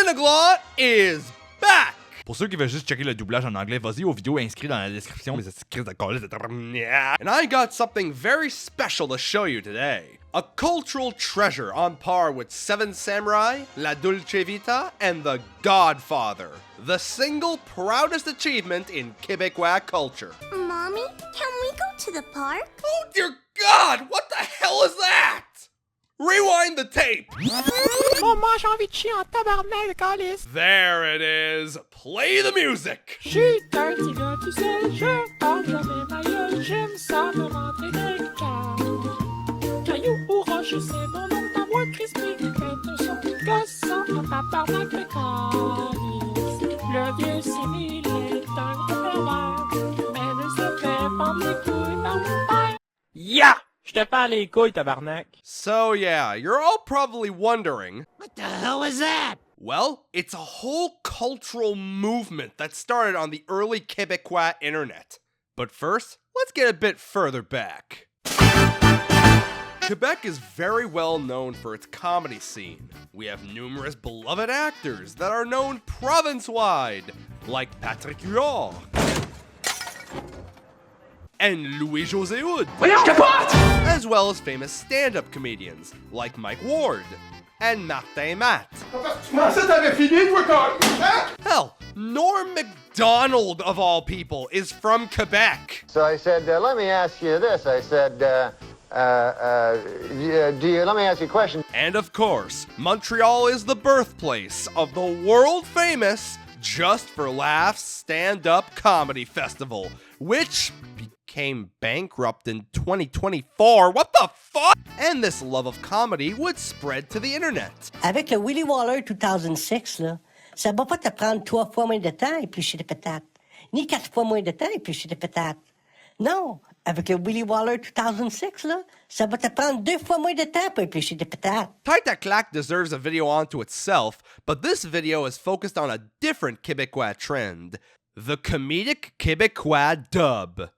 Cineglot is back! Pour ceux qui veulent juste checker le doublage en anglais, vas-y aux vidéos inscrites dans la description. And I got something very special to show you today. A cultural treasure on par with Seven Samurai, La Dolce Vita, and The Godfather. The single proudest achievement in Quebecois culture. Mommy, can we go to the park? Oh dear God, what the hell is that? Rewind the tape! Maman, j'ai envie de chier en tabarnak, calice! There it is! Play the music! J'suis un petit gars tout seul, je parle jamais ma gueule, j'aime ça me rentrer des cailloux. Caillou ou Roche, c'est mon nom, ta voix crispée, fait un son gossant en tabarnak de calice. Le vieux civil est un gros pervers, mais ne se fait pas les couilles par mon père. Ya! Je te parle les couilles, tabarnak. So yeah, you're all probably wondering, What the hell was that? well, it's a whole cultural movement that started on the early Quebecois internet. But first, let's get a bit further back. Quebec is very well known for its comedy scene. We have numerous beloved actors that are known province-wide, like Patrick Huard and Louis-José Hood, as well as famous stand-up comedians like Mike Ward and Martin Matt. Hell, Norm Macdonald, of all people, is from Quebec. So I said, let me ask you this. I said, let me ask you a question. And of course, Montreal is the birthplace of the world-famous Just for Laughs Stand-Up Comedy Festival, which became bankrupt in 2024. What the fuck? And this love of comedy would spread to the internet. Avec le Willy Waller 2006, là, ça va pas te prendre 3 fois moins de temps éplucher des patates, ni 4 fois moins de temps éplucher des patates. Non, avec le Willy Waller 2006, là, ça va te prendre 2 fois moins de temps pour éplucher des patates. Tite Clack deserves a video onto itself, but this video is focused on a different Quebecois trend. The comedic Quebecois dub.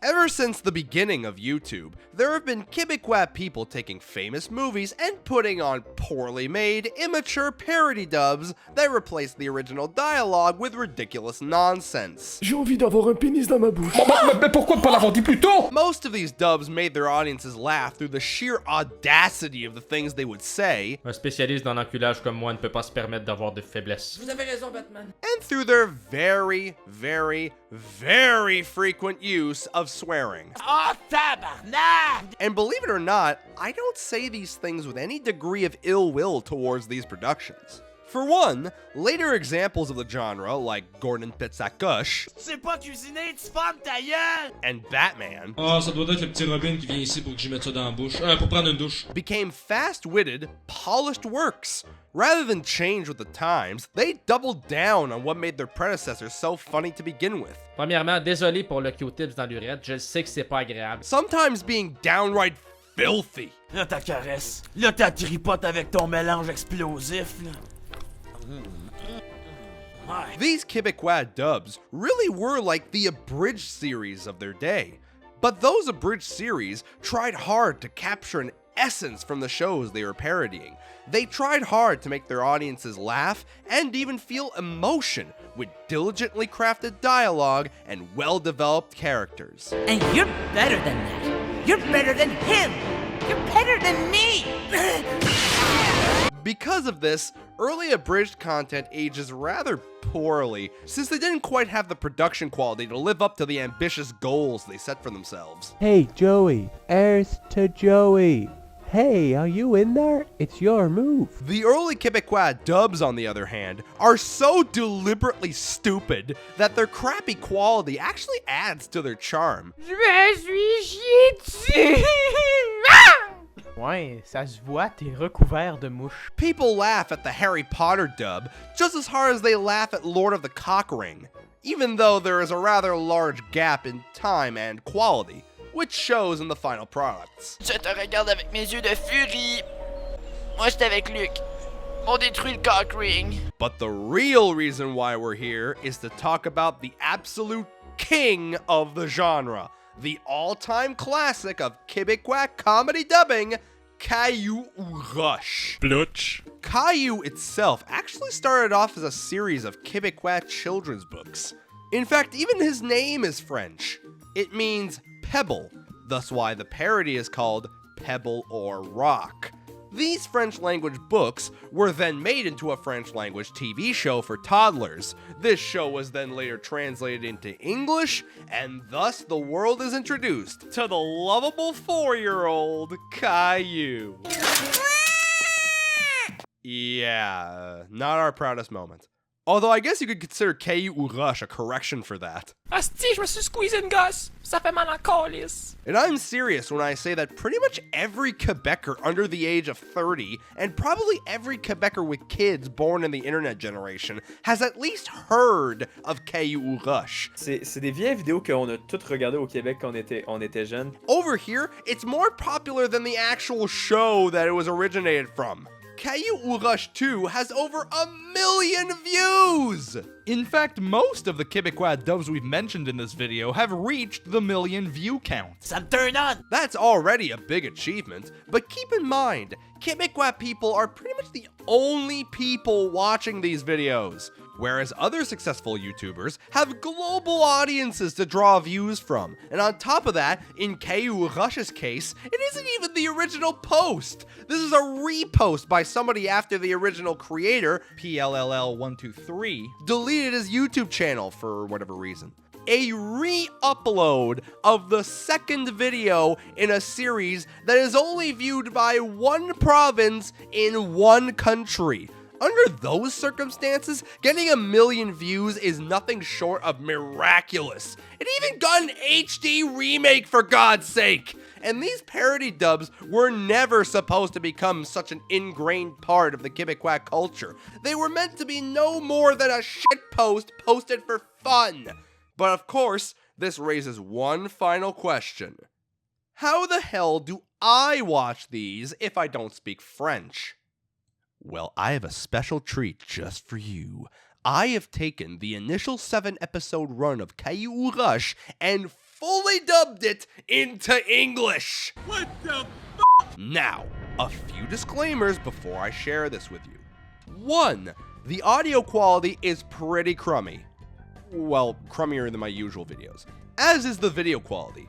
Ever since the beginning of YouTube, there have been Quebecois people taking famous movies and putting on poorly made, immature parody dubs that replace the original dialogue with ridiculous nonsense. J'ai envie d'avoir un pénis dans ma bouche. Mais pourquoi pas l'avoir dit plus tôt? Most of these dubs made their audiences laugh through the sheer audacity of the things they would say. Un spécialiste dans l'enculage comme moi ne peut pas se permettre d'avoir de faiblesse. Vous avez raison, Batman. And through their very, very, very frequent use of swearing. Oh, tabarnak! And believe it or not, I don't say these things with any degree of ill will towards these productions. For one, later examples of the genre, like Gordon Petsakosh, Tu sais pas cuisiner, tu fermes ta gueule! and Batman, Ah, ça doit être le petit Robin qui vient ici pour que j'y mette ça dans la bouche. Pour prendre une douche. became fast-witted, polished works. Rather than change with the times, they doubled down on what made their predecessors so funny to begin with. Premièrement, désolé pour le Q-tips dans l'urette, je sais que c'est pas agréable. Sometimes being downright filthy. Là, ta caresse. Là, ta tripote avec ton mélange explosif, là. Ouais. These Quebecois dubs really were like the abridged series of their day. But those abridged series tried hard to capture an essence from the shows they were parodying. They tried hard to make their audiences laugh and even feel emotion with diligently crafted dialogue and well-developed characters. And you're better than that. You're better than him. You're better than me. Because of this, early abridged content ages rather poorly, since they didn't quite have the production quality to live up to the ambitious goals they set for themselves. Hey, Joey. Heirs to Joey. Hey, are you in there? It's your move. The early Quebecois dubs, on the other hand, are so deliberately stupid that their crappy quality actually adds to their charm. Je me suis chié dessus. Ouais, ça se voit, t'es recouvert de mouches. People laugh at the Harry Potter dub just as hard as they laugh at Lord of the Cockring, even though there is a rather large gap in time and quality, which shows in the final products. Je te regarde avec mes yeux de furie. Moi, j'étais avec Luc. On détruit le cock ring. But the real reason why we're here is to talk about the absolute king of the genre, the all-time classic of Quebecois comedy dubbing, Caillou ou Roche. Blutch. Caillou itself actually started off as a series of Quebecois children's books. In fact, even his name is French. It means pebble, thus why the parody is called Pebble or Rock. These French language books were then made into a French language TV show for toddlers. This show was then later translated into English, and thus the world is introduced to the lovable 4-year-old Caillou. Yeah, not our proudest moment. Although I guess you could consider Caillou ou Roche a correction for that. Asti, je me suis squeezé une gosse. Ça fait mal en calice. And I'm serious when I say that pretty much every Quebecer under the age of 30, and probably every Quebecer with kids born in the internet generation, has at least heard of Caillou ou Roche. C'est des vieilles vidéos qu'on a toutes regardées au Québec quand on était jeunes. Over here, it's more popular than the actual show that it was originated from. Caillou ou Roche 2 has over 1 million views! In fact, most of the Quebecois dubs we've mentioned in this video have reached the 1 million view count. Some turn on! That's already a big achievement, but keep in mind, Quebecois people are pretty much the only people watching these videos, whereas other successful YouTubers have global audiences to draw views from. And on top of that, in Caillou Roche's case, it isn't even the original post. This is a repost by somebody after the original creator, PLLL123, deleted his YouTube channel for whatever reason. A re-upload of the second video in a series that is only viewed by one province in one country. Under those circumstances, getting 1 million views is nothing short of miraculous. It even got an HD remake, for God's sake! And these parody dubs were never supposed to become such an ingrained part of the Quebecois culture. They were meant to be no more than a shitpost posted for fun. But of course, this raises one final question. How the hell do I watch these if I don't speak French? Well, I have a special treat just for you. I have taken the initial 7-episode run of Caillou ou Roche and fully dubbed it into English. What the f***? Now, a few disclaimers before I share this with you. 1. The audio quality is pretty crummy. Well, crummier than my usual videos. As is the video quality.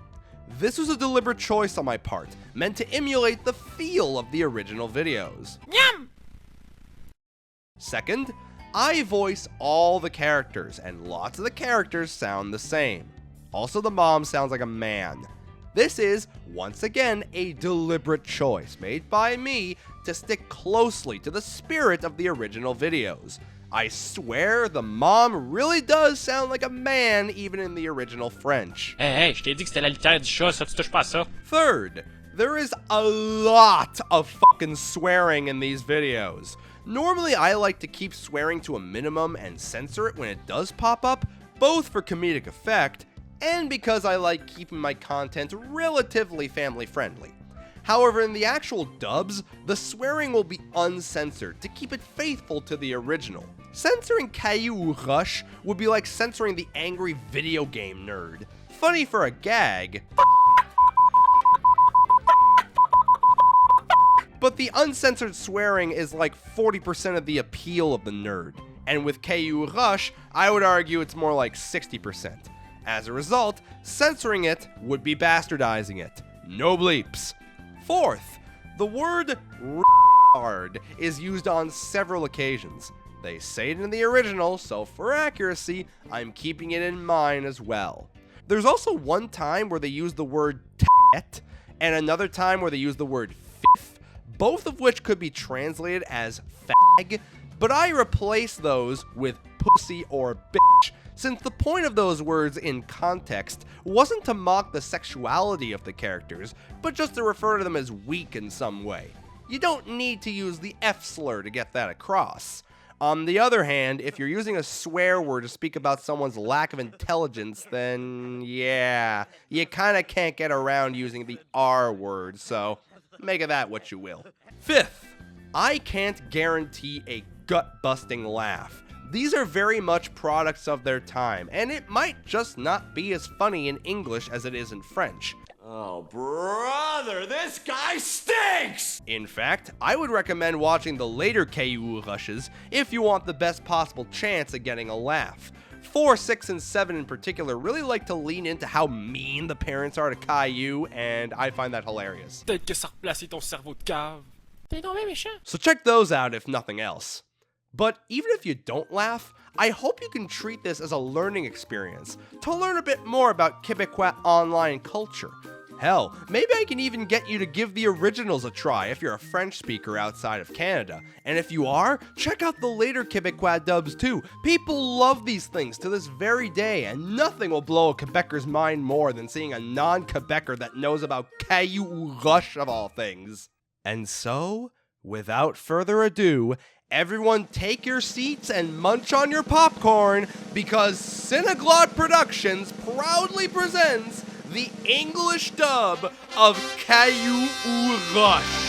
This was a deliberate choice on my part, meant to emulate the feel of the original videos. Yum! Second, I voice all the characters, and lots of the characters sound the same. Also, the mom sounds like a man. This is, once again, a deliberate choice made by me to stick closely to the spirit of the original videos. I swear the mom really does sound like a man even in the original French. Hey, je t'ai dit que c'était la litière du chat, ça, tu touches pas à ça. Third, there is a lot of fucking swearing in these videos. Normally, I like to keep swearing to a minimum and censor it when it does pop up, both for comedic effect and because I like keeping my content relatively family friendly. However, in the actual dubs, the swearing will be uncensored to keep it faithful to the original. Censoring Caillou ou Roche would be like censoring the angry video game nerd. Funny for a gag, but the uncensored swearing is like 40% of the appeal of the nerd. And with Caillou ou Roche, I would argue it's more like 60%. As a result, censoring it would be bastardizing it. No bleeps. Fourth, the word retard is used on several occasions. They say it in the original, so for accuracy, I'm keeping it in mind as well. There's also one time where they use the word tet, and another time where they use the word fifth, both of which could be translated as fag, but I replace those with pussy or bitch, since the point of those words in context wasn't to mock the sexuality of the characters, but just to refer to them as weak in some way. You don't need to use the F slur to get that across. On the other hand, if you're using a swear word to speak about someone's lack of intelligence, then yeah, you kinda can't get around using the R word, so make of that what you will. Fifth, I can't guarantee a gut-busting laugh, These are very much products of their time, and it might just not be as funny in English as it is in French. Oh, brother, this guy stinks! In fact, I would recommend watching the later Caillou rushes if you want the best possible chance at getting a laugh. 4, 6, and 7 in particular really like to lean into how mean the parents are to Caillou, and I find that hilarious. Peut-être que ça replace ton cerveau de cave. T'es donc bien méchant. So check those out if nothing else. But even if you don't laugh, I hope you can treat this as a learning experience to learn a bit more about Quebecois online culture. Hell, maybe I can even get you to give the originals a try if you're a French speaker outside of Canada. And if you are, check out the later Quebecois dubs too. People love these things to this very day, and nothing will blow a Quebecer's mind more than seeing a non-Quebecer that knows about Caillou ou Roche of all things. And so, without further ado, everyone take your seats and munch on your popcorn, because Cineglot Productions proudly presents the English dub of Caillou ou Roche.